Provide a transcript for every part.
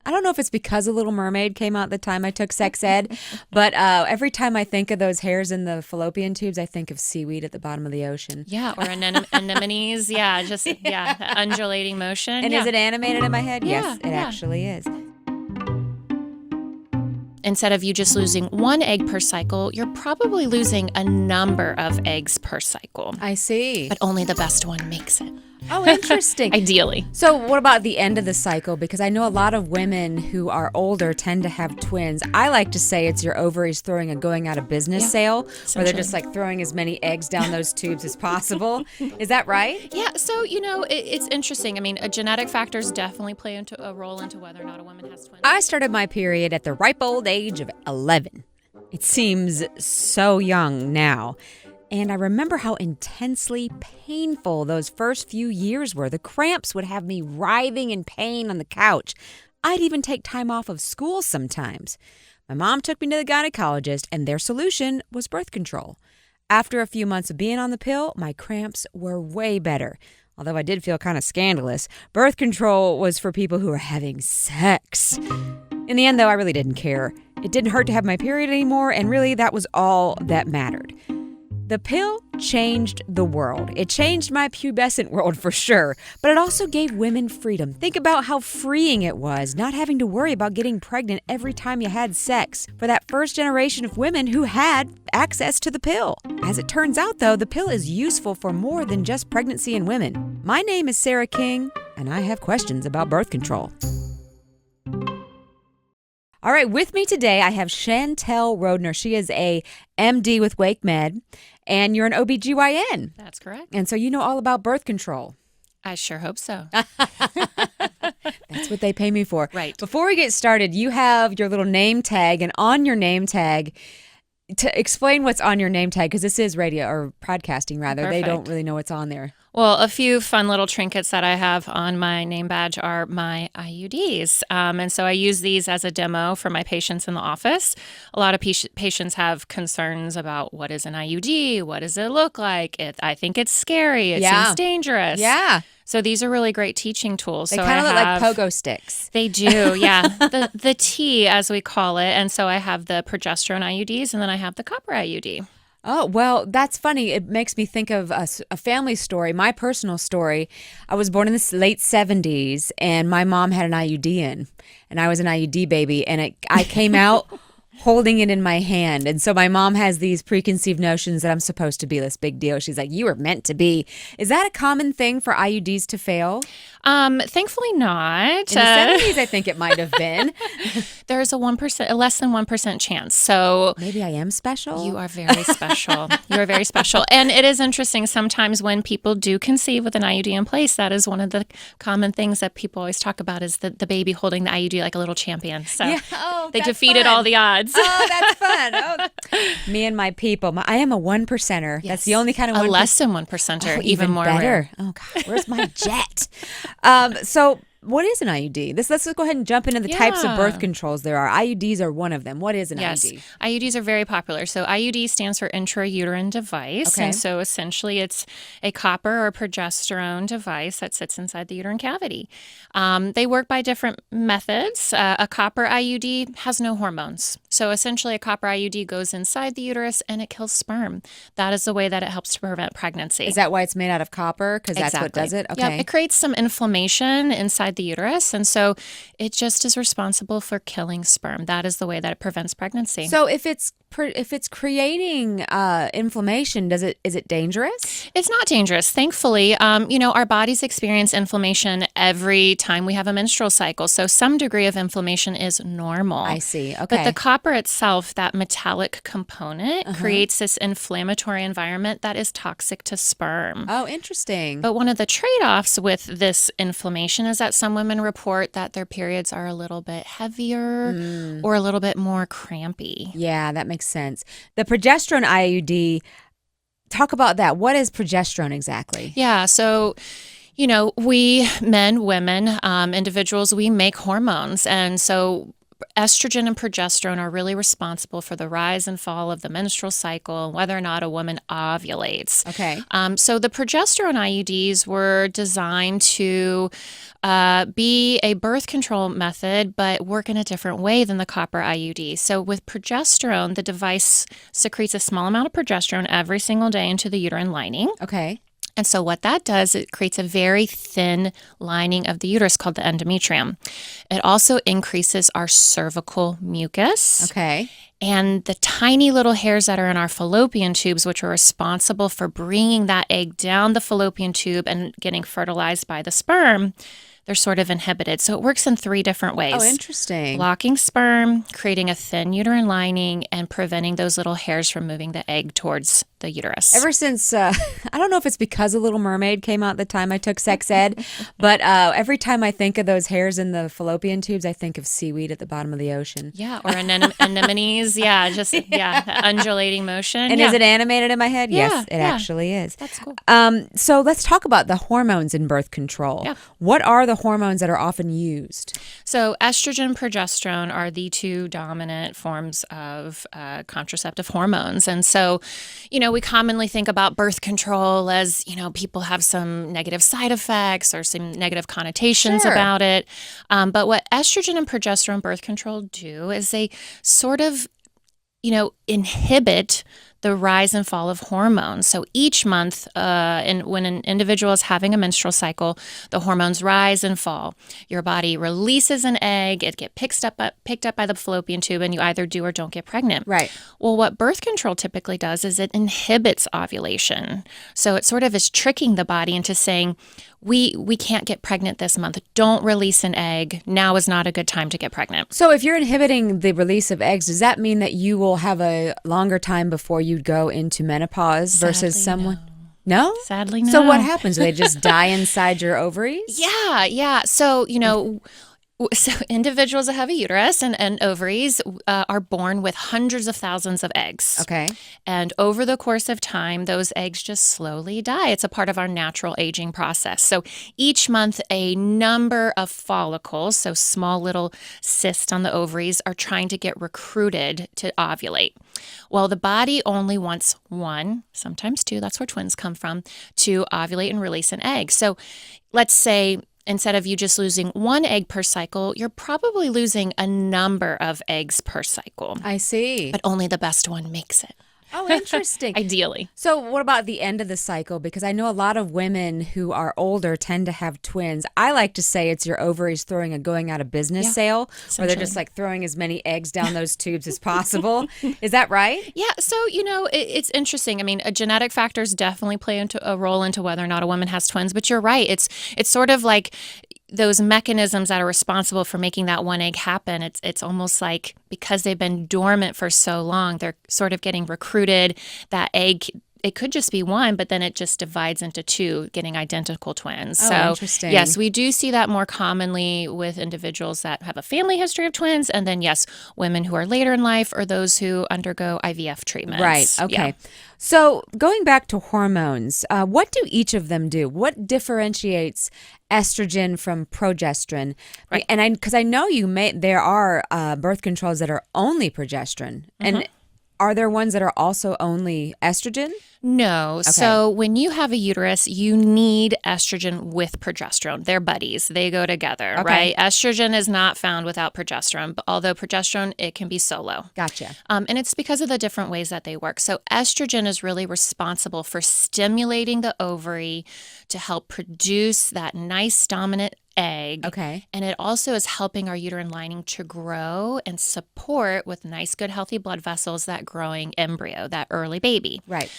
I don't know if it's because a Little Mermaid came out the time I took sex ed, but every time I think of those hairs in the fallopian tubes, I think of seaweed at the bottom of the ocean. Yeah, or anemones. Yeah, just that undulating motion. And is it animated in my head? Yes, it yeah. actually is. Instead of you just losing one egg per cycle, you're probably losing a number of eggs per cycle. I see. But only the best one makes it. Oh, interesting. Ideally. So what about the end of the cycle? Because I know a lot of women who are older tend to have twins. I like to say it's your ovaries throwing a going out of business sale, where they're just like throwing as many eggs down those tubes as possible. Is that right? Yeah. So, it's interesting. I mean, genetic factors definitely play a role into whether or not a woman has twins. I started my period at the ripe old age of 11. It seems so young now. And I remember how intensely painful those first few years were. The cramps would have me writhing in pain on the couch. I'd even take time off of school sometimes. My mom took me to the gynecologist, and their solution was birth control. After a few months of being on the pill, my cramps were way better. Although I did feel kind of scandalous, birth control was for people who were having sex. In the end, though, I really didn't care. It didn't hurt to have my period anymore, and really that was all that mattered. The pill changed the world. It changed my pubescent world for sure, but it also gave women freedom. Think about how freeing it was, not having to worry about getting pregnant every time you had sex for that first generation of women who had access to the pill. As it turns out, though, the pill is useful for more than just pregnancy in women. My name is Sarah King, and I have questions about birth control. All right, with me today, I have Chantel Rodner. She is a MD with Wake Med, and you're an OBGYN. That's correct. And so you know all about birth control. I sure hope so. That's what they pay me for. Right. Before we get started, you have your little name tag, and on your name tag, to explain what's on your name tag, because this is radio or podcasting rather. Perfect. They don't really know what's on there. Well, a few fun little trinkets that I have on my name badge are my IUDs. And so I use these as a demo for my patients in the office. A lot of patients have concerns about what is an IUD? What does it look like? I think it's scary. It seems dangerous. Yeah. So these are really great teaching tools. They kind of look like pogo sticks. They do, yeah. the T, as we call it. And so I have the progesterone IUDs, and then I have the copper IUD. Oh, well, that's funny. It makes me think of a family story, my personal story. I was born in the late 70s, and my mom had an IUD in, and I was an IUD baby, and I came out holding it in my hand. And so my mom has these preconceived notions that I'm supposed to be this big deal. She's like, you were meant to be. Is that a common thing for IUDs to fail? Thankfully not. In the 70s, I think it might have been. There's a less than 1% chance. So maybe I am special. You are very special. You are very special. And it is interesting. Sometimes when people do conceive with an IUD in place, that is one of the common things that people always talk about is the baby holding the IUD like a little champion. So they defeated all the odds. Oh, that's fun. Oh. Me and my people. I am a 1%er. Yes. That's the only kind of 1%. A less than 1%er. Oh, even more better. rare. Oh, God. Where's my jet? So what is an IUD? Let's just go ahead and jump into the types of birth controls there are. IUDs are one of them. What is an IUD? IUDs are very popular. So IUD stands for intrauterine device. Okay. And so essentially it's a copper or progesterone device that sits inside the uterine cavity. They work by different methods. A copper IUD has no hormones. So essentially a copper IUD goes inside the uterus and it kills sperm. That is the way that it helps to prevent pregnancy. Is that why it's made out of copper? Because that's what does it? Okay. Yeah, it creates some inflammation inside the uterus, and so it just is responsible for killing sperm. That is the way that it prevents pregnancy. So if it's creating inflammation, is it dangerous? It's not dangerous, thankfully. Our bodies experience inflammation every time we have a menstrual cycle, so some degree of inflammation is normal. I see. Okay. But the copper itself, that metallic component, creates this inflammatory environment that is toxic to sperm. Oh, interesting. But one of the trade-offs with this inflammation is that some women report that their periods are a little bit heavier or a little bit more crampy. Yeah, that makes sense. The progesterone IUD, talk about that. What is progesterone exactly? Yeah, so we, men, women, individuals, we make hormones. And so estrogen and progesterone are really responsible for the rise and fall of the menstrual cycle and whether or not a woman ovulates. Okay. So the progesterone IUDs were designed to be a birth control method, but work in a different way than the copper IUD. So with progesterone, the device secretes a small amount of progesterone every single day into the uterine lining. Okay. And so what that does, it creates a very thin lining of the uterus called the endometrium. It also increases our cervical mucus. Okay. And the tiny little hairs that are in our fallopian tubes, which are responsible for bringing that egg down the fallopian tube and getting fertilized by the sperm, they're sort of inhibited. So it works in 3 different ways. Oh, interesting. Blocking sperm, creating a thin uterine lining, and preventing those little hairs from moving the egg towards the uterus. Ever since, I don't know if it's because The Little Mermaid came out the time I took sex ed, but every time I think of those hairs in the fallopian tubes, I think of seaweed at the bottom of the ocean. Yeah, or anemones. Yeah, just undulating motion. And is it animated in my head? Yeah, Yes, it actually is. That's cool. So let's talk about the hormones in birth control. Yeah. What are the hormones that are often used? So estrogen and progesterone are the 2 dominant forms of contraceptive hormones. And so, we commonly think about birth control as, people have some negative side effects or some negative connotations Sure. about it. But what estrogen and progesterone birth control do is they sort of, inhibit the rise and fall of hormones. So each month, when an individual is having a menstrual cycle, the hormones rise and fall. Your body releases an egg, it gets picked up by the fallopian tube, and you either do or don't get pregnant. Right. Well, what birth control typically does is it inhibits ovulation. So it sort of is tricking the body into saying, we can't get pregnant this month. Don't release an egg. Now is not a good time to get pregnant. So if you're inhibiting the release of eggs, does that mean that you will have a longer time before you go into menopause versus Sadly, someone? No? Sadly, no. So what happens? Do they just die inside your ovaries? Yeah. So, so individuals that have a uterus and ovaries are born with hundreds of thousands of eggs. Okay. And over the course of time, those eggs just slowly die. It's a part of our natural aging process. So each month, a number of follicles, so small little cysts on the ovaries, are trying to get recruited to ovulate. Well, the body only wants 1, sometimes 2, that's where twins come from, to ovulate and release an egg. So let's say instead of you just losing 1 egg per cycle, you're probably losing a number of eggs per cycle. I see. But only the best one makes it. Oh, interesting. Ideally. So what about the end of the cycle? Because I know a lot of women who are older tend to have twins. I like to say it's your ovaries throwing a going out of business sale, where they're just like throwing as many eggs down those tubes as possible. Is that right? Yeah. So, it's interesting. I mean, genetic factors definitely play into a role into whether or not a woman has twins. But you're right. It's sort of like those mechanisms that are responsible for making that 1 egg happen. It's almost like because they've been dormant for so long, they're sort of getting recruited. That egg, it could just be 1, but then it just divides into 2, getting identical twins. Oh, so interesting. Yes, we do see that more commonly with individuals that have a family history of twins. And then, yes, women who are later in life or those who undergo IVF treatments. Right. Okay. Yeah. So going back to hormones, what do each of them do? What differentiates estrogen from progesterone? Right. And because I know there are birth controls that are only progesterone, and are there ones that are also only estrogen? No. Okay. So when you have a uterus, you need estrogen with progesterone. They're buddies. They go together, right? Estrogen is not found without progesterone, but although progesterone, it can be solo. Gotcha. And it's because of the different ways that they work. So estrogen is really responsible for stimulating the ovary to help produce that nice dominant egg. Okay. And it also is helping our uterine lining to grow and support with nice, good, healthy blood vessels that growing embryo, that early baby. Right.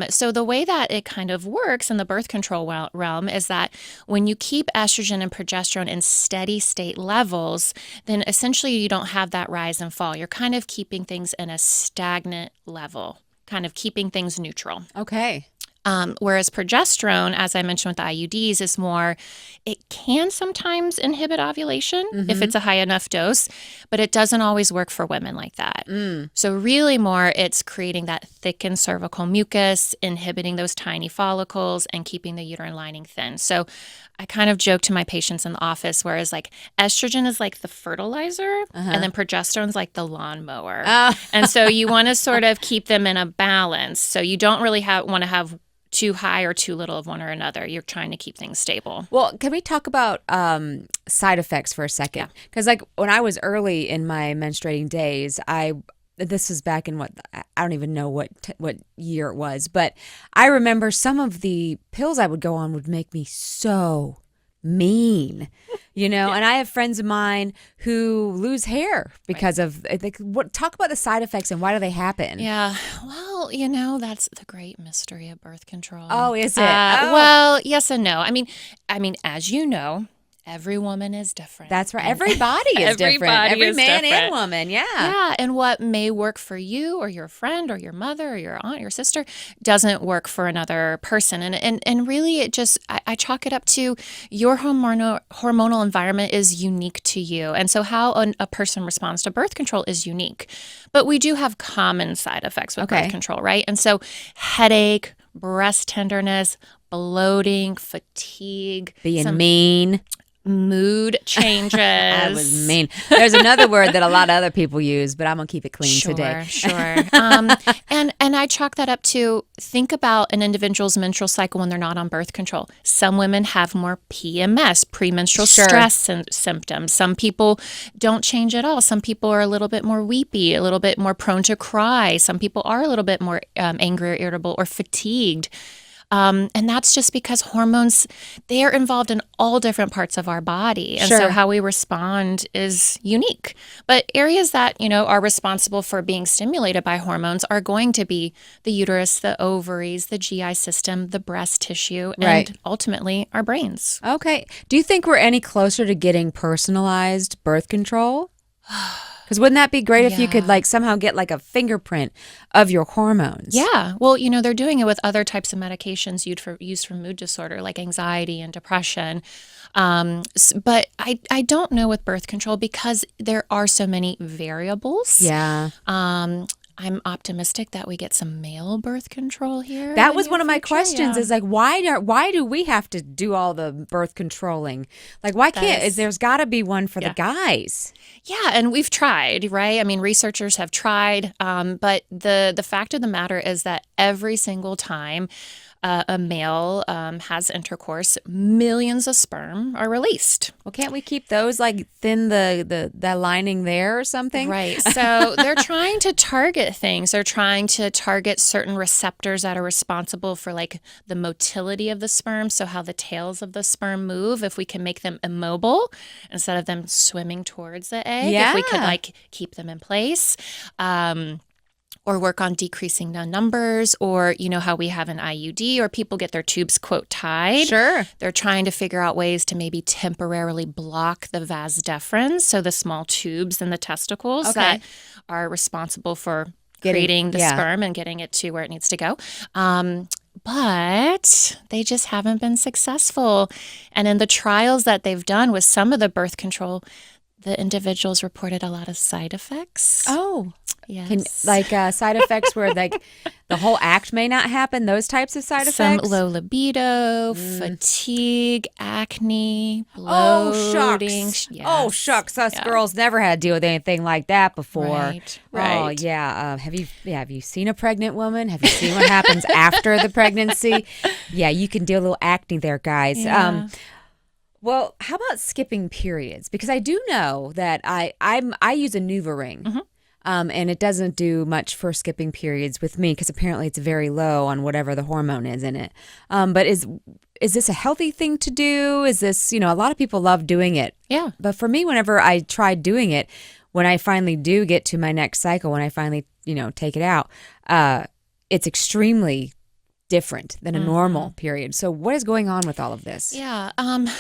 So the way that it kind of works in the birth control realm is that when you keep estrogen and progesterone in steady state levels, then essentially you don't have that rise and fall. You're kind of keeping things in a stagnant level, kind of keeping things neutral. Okay. Whereas progesterone, as I mentioned with the IUDs, is more, it can sometimes inhibit ovulation if it's a high enough dose, but it doesn't always work for women like that. So really more, it's creating that thickened cervical mucus, inhibiting those tiny follicles, and keeping the uterine lining thin. So I kind of joke to my patients in the office, whereas like estrogen is like the fertilizer and then progesterone's like the lawnmower. And so you want to sort of keep them in a balance. So you don't really want to have too high or too little of one or another. You're trying to keep things stable. Well, can we talk about side effects for a second? Because like when I was early in my menstruating days, this was back in I don't even know what year it was, but I remember some of the pills I would go on would make me so mean, and I have friends of mine who lose hair because of talk about the side effects and why do they happen? Yeah. Well, that's the great mystery of birth control. Oh, is it? Well, yes and no. I mean, as you know, every woman is different. That's right. Everybody is different. Every man and woman. Yeah. Yeah. And what may work for you or your friend or your mother or your aunt, your sister doesn't work for another person. And really it just, I chalk it up to your hormonal environment is unique to you. And so how a person responds to birth control is unique. But we do have common side effects with birth control, right? And so headache, breast tenderness, bloating, fatigue. Being mean. Mood changes. That was mean. There's another word that a lot of other people use, but I'm going to keep it clean today. Sure. And I chalk that up to think about an individual's menstrual cycle when they're not on birth control. Some women have more PMS, premenstrual stress symptoms. Some people don't change at all. Some people are a little bit more weepy, a little bit more prone to cry. Some people are a little bit more angry or irritable or fatigued. And that's just because hormones, they are involved in all different parts of our body. And so how we respond is unique. But areas that, are responsible for being stimulated by hormones are going to be the uterus, the ovaries, the GI system, the breast tissue, and ultimately our brains. Okay. Do you think we're any closer to getting personalized birth control? Because wouldn't that be great if you could somehow get a fingerprint of your hormones? Yeah. Well, they're doing it with other types of medications used for mood disorder like anxiety and depression. But I don't know with birth control because there are so many variables. Yeah. I'm optimistic that we get some male birth control here. That was one of my questions is why do we have to do all the birth controlling? Why can't, there's got to be one for the guys. Yeah, and we've tried, right? I mean, researchers have tried, but the fact of the matter is that every single time a male has intercourse, millions of sperm are released. Well, can't we keep those thin the lining there or something? Right. So they're trying to target things. They're trying to target certain receptors that are responsible for the motility of the sperm. So how the tails of the sperm move. If we can make them immobile instead of them swimming towards the egg. Yeah. If we could keep them in place. Or work on decreasing the numbers, or how we have an IUD, or people get their tubes, quote, tied. Sure. They're trying to figure out ways to maybe temporarily block the vas deferens, so the small tubes in the testicles that are responsible for creating the sperm and getting it to where it needs to go. But they just haven't been successful. And in the trials that they've done with some of the birth control, the individuals reported a lot of side effects. Oh. Yes. Side effects where the whole act may not happen, those types of side effects? Some low libido, fatigue, acne, bloating. Oh, shucks. Oh, shucks. Us girls never had to deal with anything like that before. Right. Oh, yeah. Have you seen a pregnant woman? Have you seen what happens after the pregnancy? Yeah, you can deal with a little acne there, guys. Yeah. Well, how about skipping periods? Because I do know that I use a NuvaRing. Mm-hmm. And it doesn't do much for skipping periods with me because apparently it's very low on whatever the hormone is in it. But is this a healthy thing to do? Is this, a lot of people love doing it. Yeah. But for me, whenever I tried doing it, when I finally do get to my next cycle, when I finally, take it out, it's extremely different than a normal period. So what is going on with all of this? Yeah.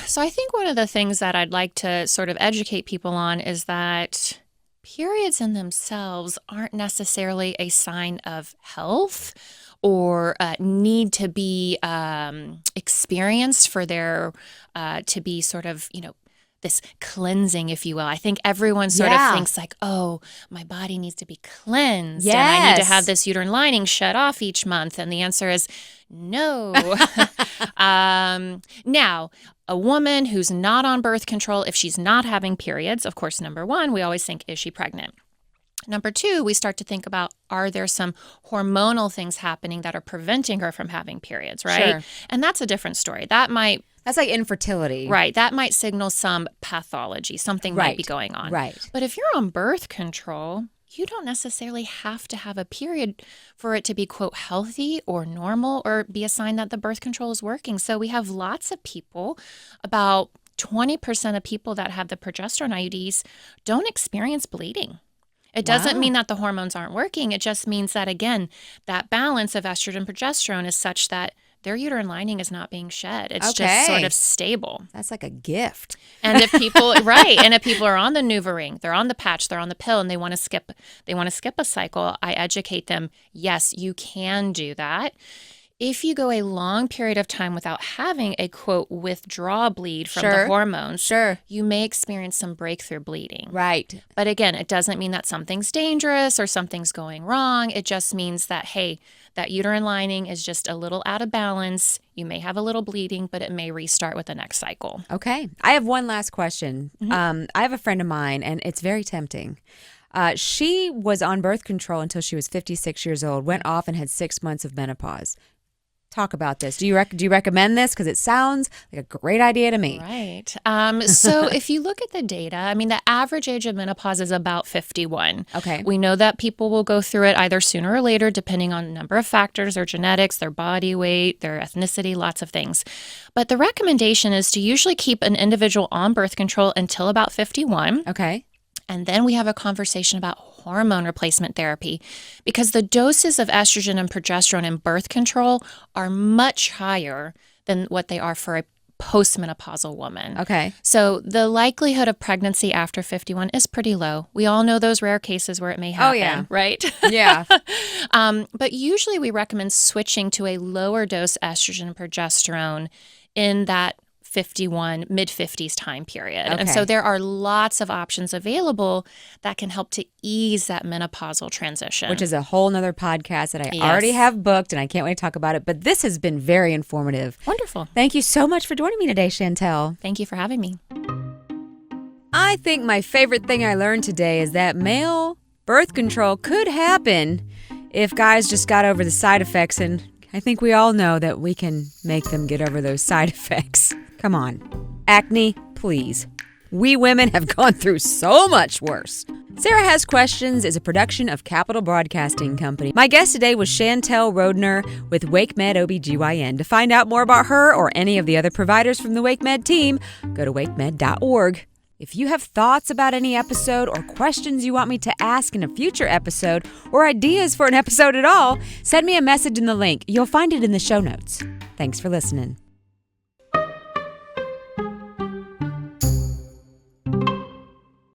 So I think one of the things that I'd like to sort of educate people on is that periods in themselves aren't necessarily a sign of health or need to be experienced for their to be sort of, this cleansing, if you will. I think everyone sort of thinks like, oh, my body needs to be cleansed and I need to have this uterine lining shut off each month. And the answer is no. Now, a woman who's not on birth control, if she's not having periods, of course, number one, we always think, is she pregnant? Number two, we start to think about, are there some hormonal things happening that are preventing her from having periods, right? Sure. And that's a different story. That's like infertility. Right. That might signal some pathology. Something might be going on. Right. But if you're on birth control, you don't necessarily have to have a period for it to be, quote, healthy or normal or be a sign that the birth control is working. So we have lots of people, about 20% of people that have the progesterone IUDs don't experience bleeding. It doesn't mean that the hormones aren't working. It just means that, again, that balance of estrogen and progesterone is such that their uterine lining is not being shed. It's just sort of stable. That's like a gift. And if people, and if people are on the NuvaRing, they're on the patch, they're on the pill, and they want to skip a cycle, I educate them, yes, you can do that. If you go a long period of time without having a, quote, withdrawal bleed from the hormones, you may experience some breakthrough bleeding. Right. But again, it doesn't mean that something's dangerous or something's going wrong. It just means that, hey, that uterine lining is just a little out of balance. You may have a little bleeding, but it may restart with the next cycle. Okay. I have one last question. I have a friend of mine, and it's very tempting. She was on birth control until she was 56 years old, went off and had 6 months of menopause. Talk about this. Do you recommend this? Because it sounds like a great idea to me. Right. So if you look at the data, the average age of menopause is about 51. Okay. We know that people will go through it either sooner or later, depending on a number of factors, their genetics, their body weight, their ethnicity, lots of things. But the recommendation is to usually keep an individual on birth control until about 51. Okay. And then we have a conversation about hormone replacement therapy because the doses of estrogen and progesterone in birth control are much higher than what they are for a postmenopausal woman. Okay. So the likelihood of pregnancy after 51 is pretty low. We all know those rare cases where it may happen, right? Yeah. But usually we recommend switching to a lower dose estrogen and progesterone in that mid-50s time period. Okay. And so there are lots of options available that can help to ease that menopausal transition. Which is a whole nother podcast that I already have booked, and I can't wait to talk about it. But this has been very informative. Wonderful. Thank you so much for joining me today, Chantel. Thank you for having me. I think my favorite thing I learned today is that male birth control could happen if guys just got over the side effects, and I think we all know that we can make them get over those side effects. Come on. Acne, please. We women have gone through so much worse. Sarah Has Questions is a production of Capital Broadcasting Company. My guest today was Chantel Rodner with WakeMed OBGYN. To find out more about her or any of the other providers from the WakeMed team, go to wakemed.org. If you have thoughts about any episode or questions you want me to ask in a future episode or ideas for an episode at all, send me a message in the link. You'll find it in the show notes. Thanks for listening.